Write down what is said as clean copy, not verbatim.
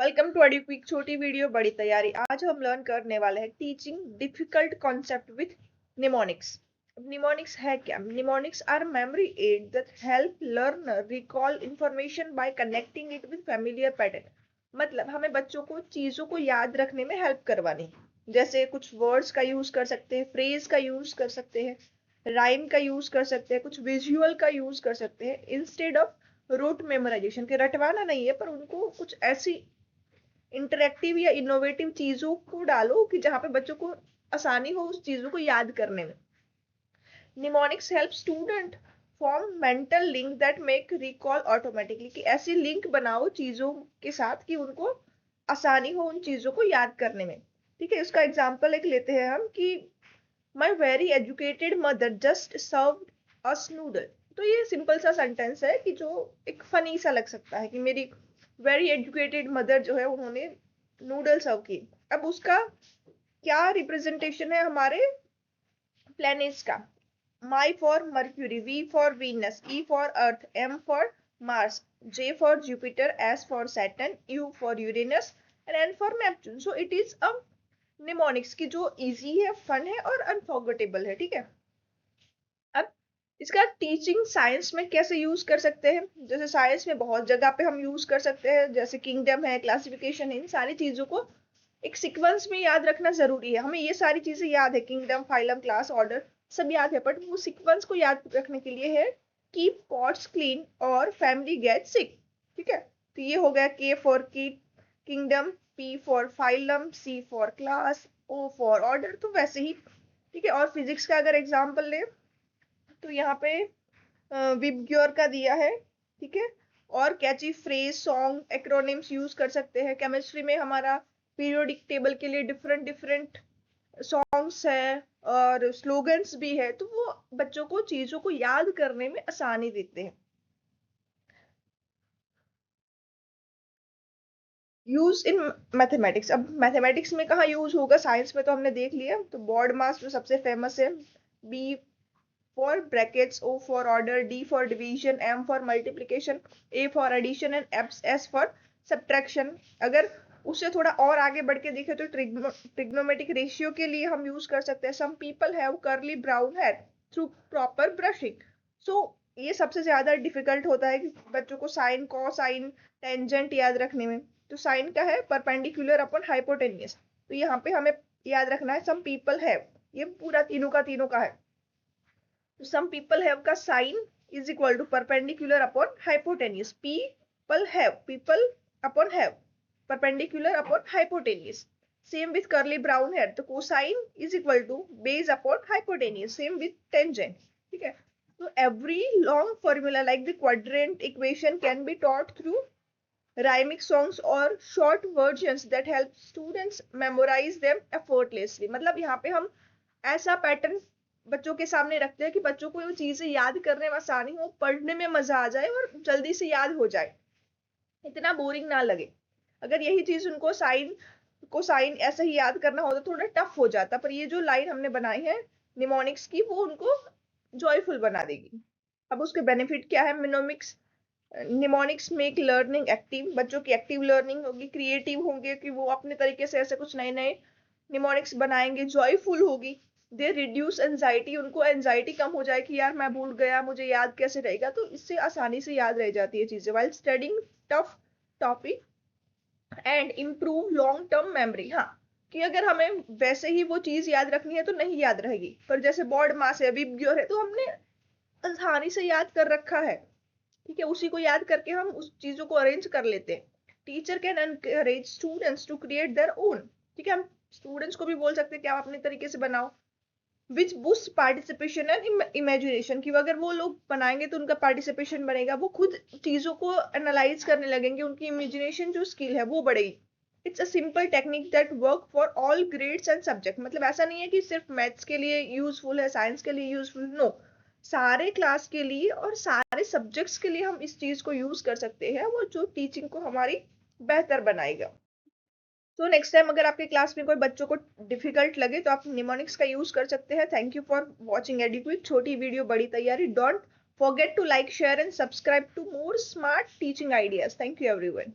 Welcome to एडुक्विक छोटी video बड़ी तैयारी। आज हम लर्न करने वाले हैं teaching difficult concept with mnemonics. Mnemonics है क्या? Mnemonics are memory aid that help learner recall information by connecting it with familiar pattern. मतलब हमें बच्चों को चीजों को याद रखने में हेल्प करवानी, जैसे कुछ वर्ड्स का यूज कर सकते हैं, फ्रेज का यूज कर सकते हैं, राइम का यूज कर सकते हैं, कुछ विजुअल का यूज कर सकते हैं इंस्टेड ऑफ रूट मेमोराइजेशन के। रटवाना नहीं है, पर उनको कुछ ऐसी इंटरेक्टिव या इनोवेटिव चीजों को डालो कि जहां पे बच्चों को आसानी हो उस चीजों को याद करने में। Mnemonics help student form mental link that make recall automatically, कि ऐसी लिंक बनाओ चीजों के साथ कि उनको आसानी हो उन चीजों को याद करने में। ठीक है, उसका एग्जाम्पल एक लेते हैं हम कि my very educated mother just serve us noodle. तो ये सिंपल सा सेंटेंस है कि जो एक फनी सा लग सकता है कि मेरी वेरी एजुकेटेड मदर जो है उन्होंने नूडल सर्व की। अब उसका क्या रिप्रेजेंटेशन है हमारे प्लैनेट्स का? My for Mercury, V for Venus, E for Earth, M for Mars, J for Jupiter, S for Saturn, U for Uranus and N for Neptune. So it is a mnemonics की जो easy है, fun है और unforgettable है। ठीक है, अब इसका टीचिंग साइंस में कैसे यूज कर सकते हैं? जैसे साइंस में बहुत जगह पे हम यूज कर सकते हैं, जैसे किंगडम है, क्लासिफिकेशन है, इन सारी चीजों को एक सीक्वेंस में याद रखना जरूरी है। हमें ये सारी चीजें याद है, किंगडम, फाइलम, क्लास, ऑर्डर सब याद है, बट वो सीक्वेंस को याद रखने के लिए है कीप पॉट्स क्लीन और फैमिली गेट सिक। ठीक है, तो ये हो गया K for keep kingdom, P for phylum, C for class, O for order. तो वैसे ही ठीक है। और फिजिक्स का अगर एग्जाम्पल ले तो यहाँ पे विबग्योर का दिया है। ठीक है, और कैची फ्रेज, सॉन्ग, एक्रोनिम्स यूज कर सकते हैं। केमिस्ट्री में हमारा पीरियोडिक टेबल के लिए डिफरेंट डिफरेंट सॉन्ग्स है और स्लोगन्स भी है, तो वो बच्चों को चीजों को याद करने में आसानी देते हैं। यूज इन मैथमेटिक्स, अब मैथमेटिक्स में कहाँ यूज होगा? साइंस में तो हमने देख लिया। तो बॉड मास जो सबसे फेमस है, B for brackets, O for order, D for division, M for multiplication, A for addition and S for subtraction. अगर उससे थोड़ा और आगे बढ़ के देखें तो ट्रिग्नोमेटिक रेशियो के लिए हम यूज कर सकते हैं some people have curly brown hair through proper brushing. So ये सबसे ज्यादा डिफिकल्ट होता है कि बच्चों को साइन, कॉसाइन, टेंजेंट याद रखने में। तो साइन का है परपेंडिकुलर अपॉन हाइपोटेनियस, तो यहाँ पे हमें याद रखना है सम पीपल हैव, ये पूरा तीनों का तीनों का है। तो some people have का sign is equal to perpendicular upon hypotenuse. People upon have perpendicular upon hypotenuse. Same with curly brown hair. तो cosine is equal to base upon hypotenuse. Same with tangent. ठीक है, so every long formula like the quadrant equation can be taught through rhyming songs or short versions that help students memorize them effortlessly। मतलब यहाँ पे हम ऐसा pattern बच्चों के सामने रखते हैं कि बच्चों को वो चीजें याद करने में आसानी हो, पढ़ने में मजा आ जाए और जल्दी से याद हो जाए, इतना बोरिंग ना लगे। अगर यही चीज उनको साइन को साइन ऐसे ही याद करना होता तो थोड़ा टफ हो जाता, पर ये जो लाइन हमने बनाई है निमोनिक्स की वो उनको जॉयफुल बना देगी। अब उसके बेनिफिट क्या है? मिनोमिक्स निमोनिक्स मेक लर्निंग एक्टिव, बच्चों की एक्टिव लर्निंग होगी, क्रिएटिव होंगे कि वो अपने तरीके से ऐसे कुछ नए नए निमोनिक्स बनाएंगे, जॉयफुल होगी। दे रिड्यूस एंजाइटी, उनको एंजाइटी कम हो जाए कि यार मैं भूल गया, मुझे याद कैसे रहेगा, तो इससे आसानी से याद रह जाती है चीजें। While studying tough topic and improve long term memory. हाँ, कि अगर हमें वैसे ही वो चीज याद रखनी है तो नहीं याद रहेगी, पर जैसे बॉड मास है, विबग्योर है, तो हमने आसानी से याद कर रखा है। ठीक है, उसी को याद करके हम उस चीजों को अरेंज कर लेते हैं। Teacher can encourage students to create their own. ठीक है, हम स्टूडेंट्स को भी बोल सकते हैं कि आप अपने तरीके से बनाओ। विच बूस्ट पार्टिसिपेशन एंड इमेजिनेशन, की अगर वो लोग बनाएंगे तो उनका पार्टिसिपेशन बनेगा, वो खुद चीजों को एनालाइज करने लगेंगे, उनकी इमेजिनेशन जो स्किल है वो बढ़ेगी। It's a simple technique that work for all grades and subject. मतलब ऐसा नहीं है कि सिर्फ मैथ्स के लिए यूजफुल है, साइंस के लिए यूजफुल, नो, सारे क्लास के लिए और सारे सब्जेक्ट्स के लिए हम इस चीज को यूज कर सकते हैं, वो जो टीचिंग को हमारी बेहतर बनाएगा। तो नेक्स्ट टाइम अगर आपके क्लास में कोई बच्चों को डिफिकल्ट लगे तो आप निमोनिक्स का यूज कर सकते हैं। थैंक यू फॉर वॉचिंग एडुक्विक छोटी वीडियो बड़ी तैयारी। Don't forget to like, share and subscribe to more smart teaching ideas. Thank you everyone.